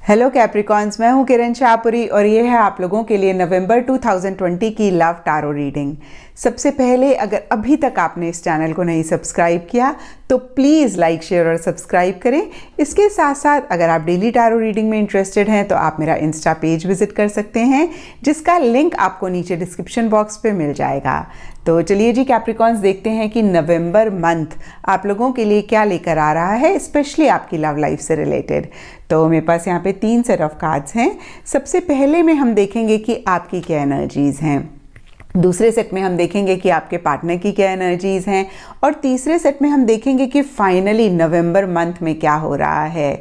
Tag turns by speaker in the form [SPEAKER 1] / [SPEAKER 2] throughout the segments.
[SPEAKER 1] Hello Capricorns, मैं हूं किरण शाहपुरी और ये है आप लोगों के लिए नवंबर 2020 की लव टारो रीडिंग। सबसे पहले अगर अभी तक आपने इस चैनल को नहीं सब्सक्राइब किया तो प्लीज़ लाइक शेयर और सब्सक्राइब करें। इसके साथ साथ अगर आप डेली टारो रीडिंग में इंटरेस्टेड हैं तो आप मेरा इंस्टा पेज विजिट कर सकते हैं, जिसका लिंक आपको नीचे डिस्क्रिप्शन बॉक्स पे मिल जाएगा। तो चलिए जी कैप्रिकॉन्स, देखते हैं कि नवंबर मंथ आप लोगों के लिए क्या लेकर आ रहा है, स्पेशली आपकी लव लाइफ से रिलेटेड। तो मेरे पास यहाँ पे 3 सेट ऑफ कार्ड्स हैं। सबसे पहले में हम देखेंगे कि आपकी क्या एनर्जीज़ हैं, दूसरे सेट में हम देखेंगे कि आपके पार्टनर की क्या एनर्जीज़ हैं, और तीसरे सेट में हम देखेंगे कि फाइनली नवंबर मंथ में क्या हो रहा है।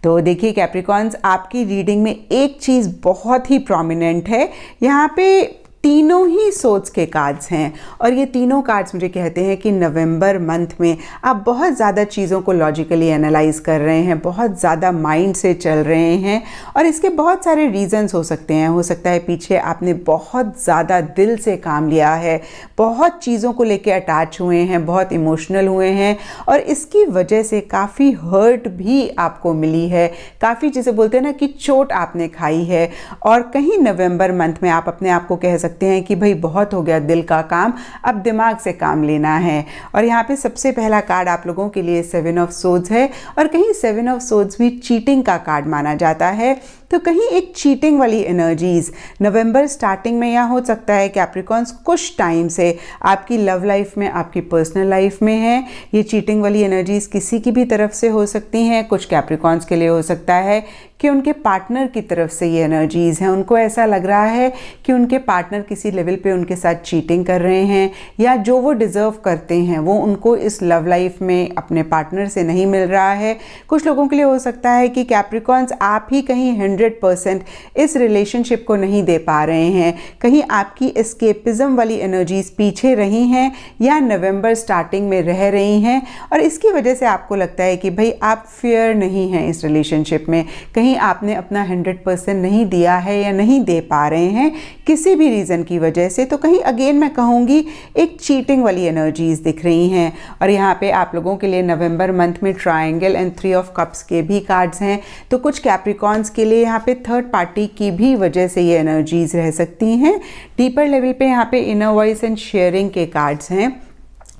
[SPEAKER 1] तो देखिए कैप्रिकॉन्स, आपकी रीडिंग में एक चीज़ बहुत ही प्रोमिनेंट है। यहाँ पे तीनों ही सोच के कार्ड्स हैं और ये तीनों कार्ड्स मुझे कहते हैं कि नवंबर मंथ में आप बहुत ज़्यादा चीज़ों को लॉजिकली एनालाइज कर रहे हैं, बहुत ज़्यादा माइंड से चल रहे हैं, और इसके बहुत सारे रीजंस हो सकते हैं। हो सकता है पीछे आपने बहुत ज़्यादा दिल से काम लिया है, बहुत चीज़ों को लेके अटैच हुए हैं, बहुत इमोशनल हुए हैं, और इसकी वजह से काफ़ी हर्ट भी आपको मिली है, काफ़ी जिसे बोलते हैं ना कि चोट आपने खाई है। और कहीं नवंबर मंथ में आप अपने आप को कह सकते हैं कि भाई बहुत हो गया दिल का काम, अब दिमाग से काम लेना है। और यहाँ पे सबसे पहला कार्ड आप लोगों के लिए 7 ऑफ सोर्ड्स है, और कहीं 7 ऑफ सोर्ड्स भी चीटिंग का कार्ड माना जाता है। तो कहीं एक चीटिंग वाली एनर्जीज नवंबर स्टार्टिंग में या हो सकता है कैप्रिकॉन्स कुछ टाइम से आपकी लव लाइफ में, आपकी पर्सनल लाइफ में है। ये चीटिंग वाली एनर्जीज किसी की भी तरफ से हो सकती हैं। कुछ कैप्रिकॉन्स के लिए हो सकता है कि उनके पार्टनर की तरफ से ये एनर्जीज़ हैं, उनको ऐसा लग रहा है कि उनके पार्टनर किसी लेवल पे उनके साथ चीटिंग कर रहे हैं, या जो वो डिज़र्व करते हैं वो उनको इस लव लाइफ में अपने पार्टनर से नहीं मिल रहा है। कुछ लोगों के लिए हो सकता है कि कैप्रिकॉन्स आप ही कहीं 100% इस रिलेशनशिप को नहीं दे पा रहे हैं, कहीं आपकी एस्केपिज्म वाली एनर्जीज़ पीछे रही हैं या नवंबर स्टार्टिंग में रह रही हैं, और इसकी वजह से आपको लगता है कि भाई आप फेयर नहीं हैं इस रिलेशनशिप में, कहीं आपने अपना 100% नहीं दिया है या नहीं दे पा रहे हैं किसी भी रीज़न की वजह से। तो कहीं अगेन मैं कहूँगी एक चीटिंग वाली एनर्जीज दिख रही हैं। और यहाँ पे आप लोगों के लिए नवंबर मंथ में ट्रायंगल एंड 3 ऑफ कप्स के भी कार्ड्स हैं। तो कुछ कैप्रिकॉन्स के लिए यहाँ पे थर्ड पार्टी की भी वजह से ये एनर्जीज रह सकती हैं। डीपर लेवल पे यहाँ पे इनर वॉइस एंड शेयरिंग के कार्ड्स हैं।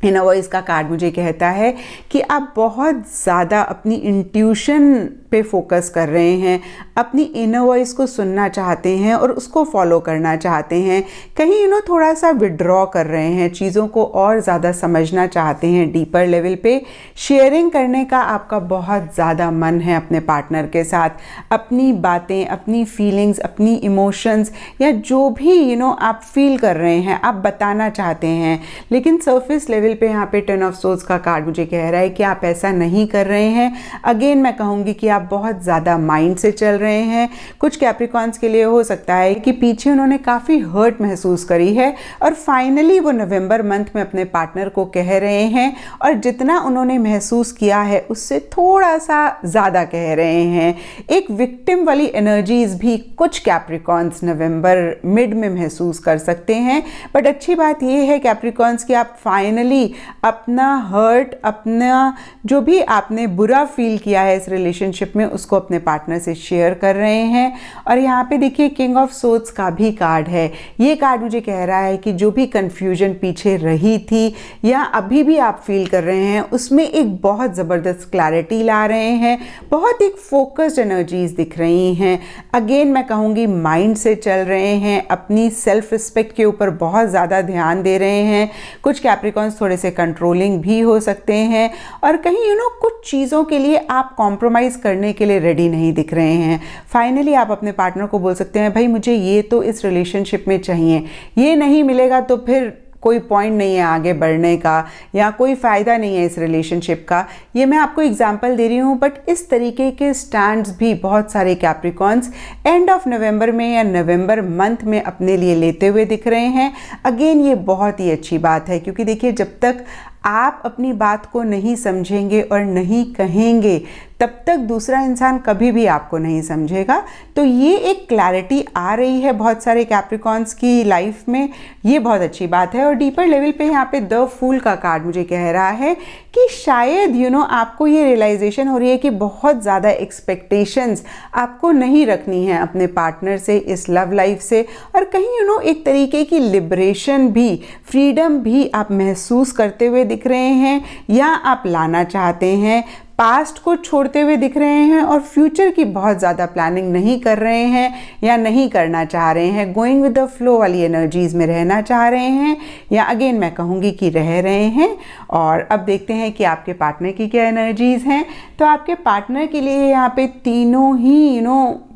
[SPEAKER 1] इनर वॉइस का कार्ड मुझे कहता है कि आप बहुत ज़्यादा अपनी इंट्यूशन पे फोकस कर रहे हैं, अपनी इनर वॉइस को सुनना चाहते हैं और उसको फॉलो करना चाहते हैं। कहीं थोड़ा सा विड्रॉ कर रहे हैं, चीज़ों को और ज़्यादा समझना चाहते हैं डीपर लेवल पे। शेयरिंग करने का आपका बहुत ज़्यादा मन है अपने पार्टनर के साथ, अपनी बातें, अपनी फीलिंग्स, अपनी इमोशंस, या जो भी आप फील कर रहे हैं आप बताना चाहते हैं। लेकिन सरफेस लेवल पे यहाँ पे 10 ऑफ सोर्ड्स का कार्ड मुझे कह रहा है कि आप ऐसा नहीं कर रहे हैं। अगेन मैं कहूँगी कि आप बहुत ज़्यादा माइंड से चल रहे हैं। कुछ कैप्रिकॉन्स के लिए हो सकता है कि पीछे उन्होंने काफ़ी हर्ट महसूस करी है और फाइनली वो नवंबर मंथ में अपने पार्टनर को कह रहे हैं, और जितना उन्होंने महसूस किया है उससे थोड़ा सा ज़्यादा कह रहे हैं। एक विक्टिम वाली एनर्जीज भी कुछ कैप्रिकॉन्स नवंबर मिड में महसूस कर सकते हैं। बट अच्छी बात ये है कैप्रिकॉन्स कि आप फाइनली अपना हर्ट, अपना जो भी आपने बुरा फील किया है इस रिलेशनशिप में, उसको अपने पार्टनर से शेयर कर रहे हैं। और यहाँ पे देखिए किंग ऑफ सोर्ड्स का भी कार्ड है। ये कार्ड मुझे कह रहा है कि जो भी कंफ्यूजन पीछे रही थी या अभी भी आप फील कर रहे हैं उसमें एक बहुत ज़बरदस्त क्लैरिटी ला रहे हैं, बहुत एक फोकस्ड एनर्जीज दिख रही हैं। अगेन मैं कहूँगी माइंड से चल रहे हैं, अपनी सेल्फ रिस्पेक्ट के ऊपर बहुत ज़्यादा ध्यान दे रहे हैं। कुछ कैप्रिकॉन्स थोड़े से कंट्रोलिंग भी हो सकते हैं, और कहीं कुछ चीज़ों के लिए आप कॉम्प्रोमाइज़ करने के लिए रेडी नहीं दिख रहे हैं। फाइनली आप अपने पार्टनर को बोल सकते हैं भाई मुझे ये तो इस रिलेशनशिप में चाहिए, ये नहीं मिलेगा तो फिर कोई पॉइंट नहीं है आगे बढ़ने का, या कोई फ़ायदा नहीं है इस रिलेशनशिप का। ये मैं आपको एग्जांपल दे रही हूँ, बट इस तरीके के स्टैंड्स भी बहुत सारे कैप्रिकॉन्स एंड ऑफ नवंबर में या नवंबर मंथ में अपने लिए लेते हुए दिख रहे हैं। अगेन ये बहुत ही अच्छी बात है, क्योंकि देखिए जब तक आप अपनी बात को नहीं समझेंगे और नहीं कहेंगे तब तक दूसरा इंसान कभी भी आपको नहीं समझेगा। तो ये एक क्लैरिटी आ रही है बहुत सारे कैप्रिकॉन्स की लाइफ में, ये बहुत अच्छी बात है। और डीपर लेवल पे यहाँ पे द फूल का कार्ड मुझे कह रहा है कि शायद आपको ये रियलाइजेशन हो रही है कि बहुत ज़्यादा एक्सपेक्टेशंस आपको नहीं रखनी है अपने पार्टनर से, इस लव लाइफ से, और कहीं एक तरीके की लिबरेशन भी, फ्रीडम भी आप महसूस करते हुए दिख रहे हैं, या आप लाना चाहते हैं। पास्ट को छोड़ते हुए दिख रहे हैं और फ्यूचर की बहुत ज़्यादा प्लानिंग नहीं कर रहे हैं या नहीं करना चाह रहे हैं। गोइंग विद द फ्लो वाली एनर्जीज़ में रहना चाह रहे हैं, या अगेन मैं कहूँगी कि रह रहे हैं। और अब देखते हैं कि आपके पार्टनर की क्या एनर्जीज़ हैं। तो आपके पार्टनर के लिए यहाँ पे तीनों ही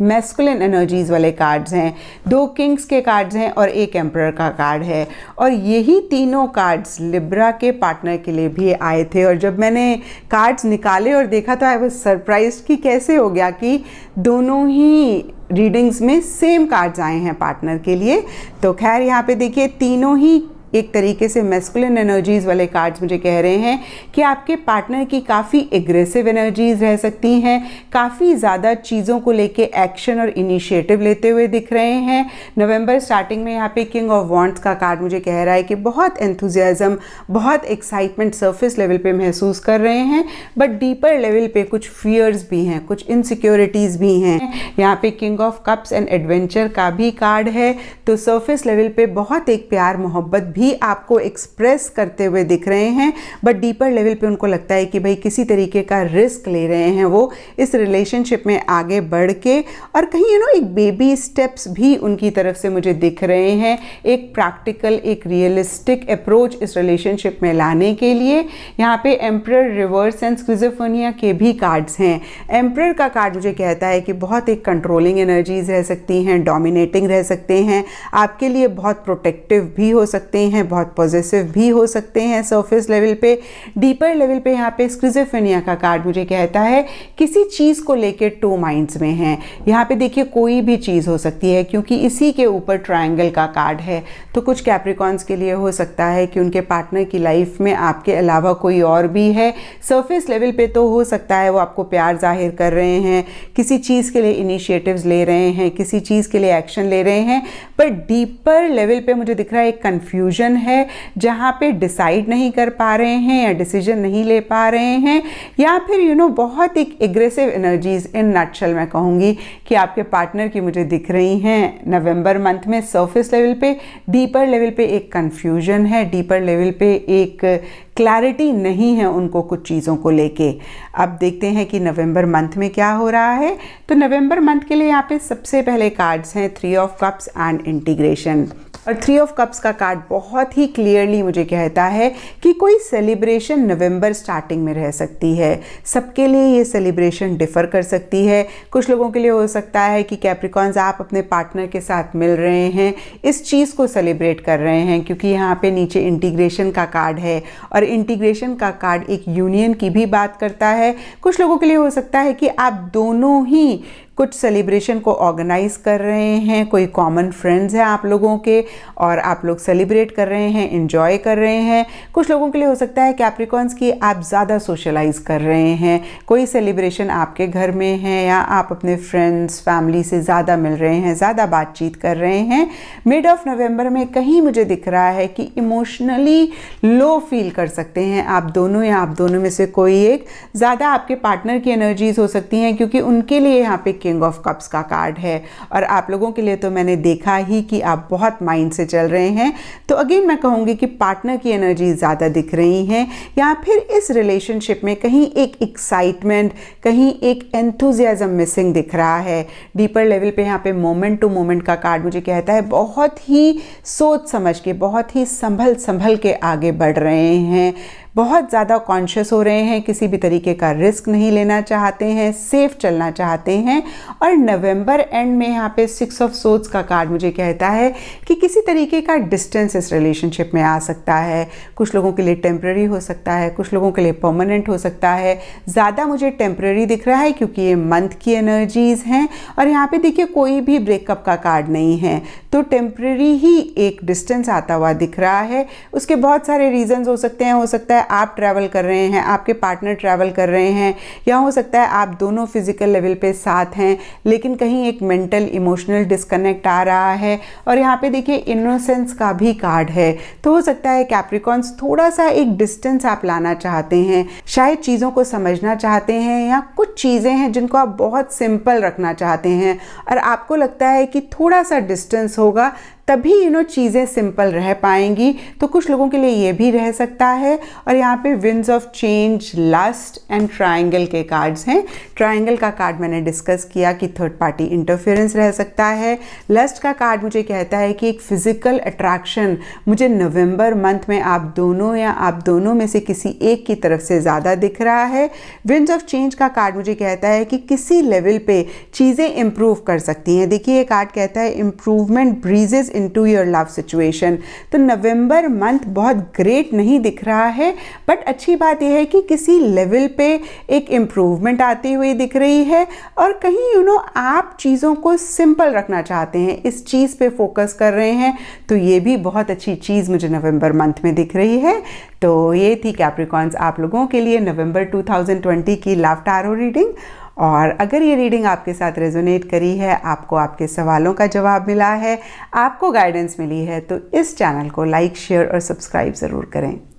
[SPEAKER 1] मैस्कुलिन एनर्जीज़ वाले कार्ड्स हैं। 2 किंग्स के कार्ड्स हैं और 1 एम्परर का कार्ड है। और यही तीनों कार्ड्स लिब्रा के पार्टनर के लिए भी आए थे। और जब मैंने कार्ड्स निकाले और देखा तो आई वाज सरप्राइज्ड कि कैसे हो गया कि दोनों ही रीडिंग्स में सेम कार्ड्स आए हैं पार्टनर के लिए। तो खैर यहाँ पे देखिए तीनों ही एक तरीके से मैस्कुलिन एनर्जीज़ वाले कार्ड्स मुझे कह रहे हैं कि आपके पार्टनर की काफ़ी एग्रेसिव एनर्जीज़ रह सकती हैं, काफ़ी ज़्यादा चीज़ों को लेके एक्शन और इनिशिएटिव लेते हुए दिख रहे हैं। नवंबर स्टार्टिंग में यहाँ पे किंग ऑफ वॉन्ड्स का कार्ड मुझे कह रहा है कि बहुत एंथुजियाज्म, बहुत एक्साइटमेंट सरफेस लेवल पे महसूस कर रहे हैं, बट डीपर लेवल पे कुछ फियर्स भी हैं, कुछ इनसिक्योरिटीज़ भी हैं। यहाँ पे king of cups and adventure का भी कार्ड है। तो सरफेस लेवल पे बहुत एक प्यार मोहब्बत भी आपको एक्सप्रेस करते हुए दिख रहे हैं, बट डीपर लेवल पे उनको लगता है कि भाई किसी तरीके का रिस्क ले रहे हैं वो इस रिलेशनशिप में आगे बढ़ के। और कहीं एक बेबी स्टेप्स भी उनकी तरफ से मुझे दिख रहे हैं, एक प्रैक्टिकल, एक रियलिस्टिक अप्रोच इस रिलेशनशिप में लाने के लिए। यहाँ पे एम्परर, रिवर्स एंड स्किज़ोफ्रेनिया के भी कार्ड्स हैं। एम्परर का कार्ड मुझे कहता है कि बहुत एक कंट्रोलिंग एनर्जीज रह सकती हैं, डोमिनेटिंग रह सकते हैं, आपके लिए बहुत प्रोटेक्टिव भी हो सकते हैं, बहुत पॉजिटिव भी हो सकते हैं सरफेस लेवल पे। डीपर लेवल पे यहाँ पे स्किज़ोफ्रेनिया का कार्ड मुझे कहता है किसी चीज़ को लेके 2 माइंड्स में हैं। यहाँ पे देखिए कोई भी चीज़ हो सकती है क्योंकि इसी के ऊपर ट्रायंगल का कार्ड है। तो कुछ कैप्रिकॉन्स के लिए हो सकता है कि उनके पार्टनर की लाइफ में आपके अलावा कोई और भी है। सरफेस लेवल पे तो हो सकता है वो आपको प्यार जाहिर कर रहे हैं, किसी चीज़ के लिए इनिशिएटिव्स ले रहे हैं, किसी चीज़ के लिए एक्शन ले रहे हैं, पर डीपर लेवल पे मुझे दिख रहा है एक कन्फ्यूजन है जहां पे डिसाइड नहीं कर पा रहे हैं या डिसीजन नहीं ले पा रहे हैं, या फिर बहुत एक एग्रेसिव एनर्जीज इन नटशेल मैं कहूंगी कि आपके पार्टनर की मुझे दिख रही हैं नवंबर मंथ में। सरफेस लेवल पे, डीपर लेवल पे एक कंफ्यूजन है, डीपर लेवल पे एक क्लैरिटी नहीं है उनको कुछ चीज़ों को लेके। अब देखते हैं कि नवंबर मंथ में क्या हो रहा है। तो नवंबर मंथ के लिए यहाँ पे सबसे पहले कार्ड्स हैं 3 ऑफ कप्स एंड इंटीग्रेशन। और 3 ऑफ कप्स का कार्ड बहुत ही क्लियरली मुझे कहता है कि कोई सेलिब्रेशन नवंबर स्टार्टिंग में रह सकती है। सबके लिए ये सेलिब्रेशन डिफ़र कर सकती है। कुछ लोगों के लिए हो सकता है कि कैप्रिकॉन्स आप अपने पार्टनर के साथ मिल रहे हैं, इस चीज़ को सेलिब्रेट कर रहे हैं, क्योंकि यहाँ पे नीचे इंटीग्रेशन का कार्ड है और इंटीग्रेशन का कार्ड एक यूनियन की भी बात करता है। कुछ लोगों के लिए हो सकता है कि आप दोनों ही कुछ सेलिब्रेशन को ऑर्गेनाइज कर रहे हैं, कोई कॉमन फ्रेंड्स हैं आप लोगों के और आप लोग सेलिब्रेट कर रहे हैं, एंजॉय कर रहे हैं। कुछ लोगों के लिए हो सकता है कैप्रिकॉन्स की आप ज़्यादा सोशलाइज कर रहे हैं, कोई सेलिब्रेशन आपके घर में है या आप अपने फ्रेंड्स फैमिली से ज़्यादा मिल रहे हैं, ज़्यादा बातचीत कर रहे हैं। मिड ऑफ नवंबर में कहीं मुझे दिख रहा है कि इमोशनली लो फील कर सकते हैं आप दोनों, या आप दोनों में से कोई एक। ज़्यादा आपके पार्टनर की एनर्जीज हो सकती हैं क्योंकि उनके लिए यहाँ पे किंग ऑफ कप्स का कार्ड है, और आप लोगों के लिए तो मैंने देखा ही कि आप बहुत माइंड से चल रहे हैं। तो अगेन मैं कहूँगी कि पार्टनर की एनर्जी ज़्यादा दिख रही हैं, या फिर इस रिलेशनशिप में कहीं एक एक्साइटमेंट, कहीं एक एंथुजियाज्म मिसिंग दिख रहा है। डीपर लेवल पे यहाँ पे मोमेंट टू मोमेंट का कार्ड मुझे कहता है बहुत ही सोच समझ के, बहुत ही संभल के आगे बढ़ रहे हैं, बहुत ज़्यादा कॉन्शियस हो रहे हैं, किसी भी तरीके का रिस्क नहीं लेना चाहते हैं, सेफ चलना चाहते हैं। और नवंबर एंड में यहाँ पे 6 ऑफ सोर्ड्स का कार्ड मुझे कहता है कि किसी तरीके का डिस्टेंस इस रिलेशनशिप में आ सकता है। कुछ लोगों के लिए टेम्पररी हो सकता है, कुछ लोगों के लिए परमानेंट हो सकता है। ज़्यादा मुझे टेम्पररी दिख रहा है क्योंकि ये मंथ की एनर्जीज़ हैं, और यहाँ पे देखिए कोई भी ब्रेकअप का कार्ड नहीं है, तो टेम्पररी ही एक डिस्टेंस आता हुआ दिख रहा है। उसके बहुत सारे रीजंस हो सकते हैं है आप ट्रैवल कर रहे हैं, आपके पार्टनर ट्रैवल कर रहे हैं, या हो सकता है आप दोनों फिजिकल लेवल पे साथ हैं लेकिन कहीं एक मेंटल इमोशनल डिस्कनेक्ट आ रहा है। और यहाँ पे देखिए इनोसेंस का भी कार्ड है, तो हो सकता है कैप्रिकॉन्स थोड़ा सा एक डिस्टेंस आप लाना चाहते हैं, शायद चीज़ों को समझना चाहते हैं, या कुछ चीज़ें हैं जिनको आप बहुत सिंपल रखना चाहते हैं और आपको लगता है कि थोड़ा सा डिस्टेंस होगा तभी चीज़ें सिंपल रह पाएंगी। तो कुछ लोगों के लिए ये भी रह सकता है। और यहाँ पे winds of change, lust and triangle के कार्ड्स हैं। ट्रायंगल का कार्ड मैंने डिस्कस किया कि थर्ड पार्टी इंटरफेरेंस रह सकता है। लस्ट का कार्ड मुझे कहता है कि एक फिजिकल अट्रैक्शन मुझे नवंबर मंथ में आप दोनों या आप दोनों में से किसी एक की तरफ से ज़्यादा दिख रहा है। विंड्स ऑफ चेंज का कार्ड मुझे कहता है कि किसी लेवल पे चीज़ें इंप्रूव कर सकती हैं। देखिए ये कार्ड कहता है improvement breezes into your love situation. तो नवंबर मंथ बहुत ग्रेट नहीं दिख रहा है, बट अच्छी बात यह है कि किसी लेवल पे एक इम्प्रूवमेंट आती हुई दिख रही है और कहीं आप चीज़ों को सिंपल रखना चाहते हैं, इस चीज़ पे फोकस कर रहे हैं। तो ये भी बहुत अच्छी चीज़ मुझे नवंबर मंथ में दिख रही है। तो ये थी कैप्रिकॉन्स आप लोगों के लिए नवंबर 2020 की लव टैरो रीडिंग। और अगर ये रीडिंग आपके साथ रेजोनेट करी है, आपको आपके सवालों का जवाब मिला है, आपको गाइडेंस मिली है, तो इस चैनल को लाइक, शेयर और सब्सक्राइब ज़रूर करें।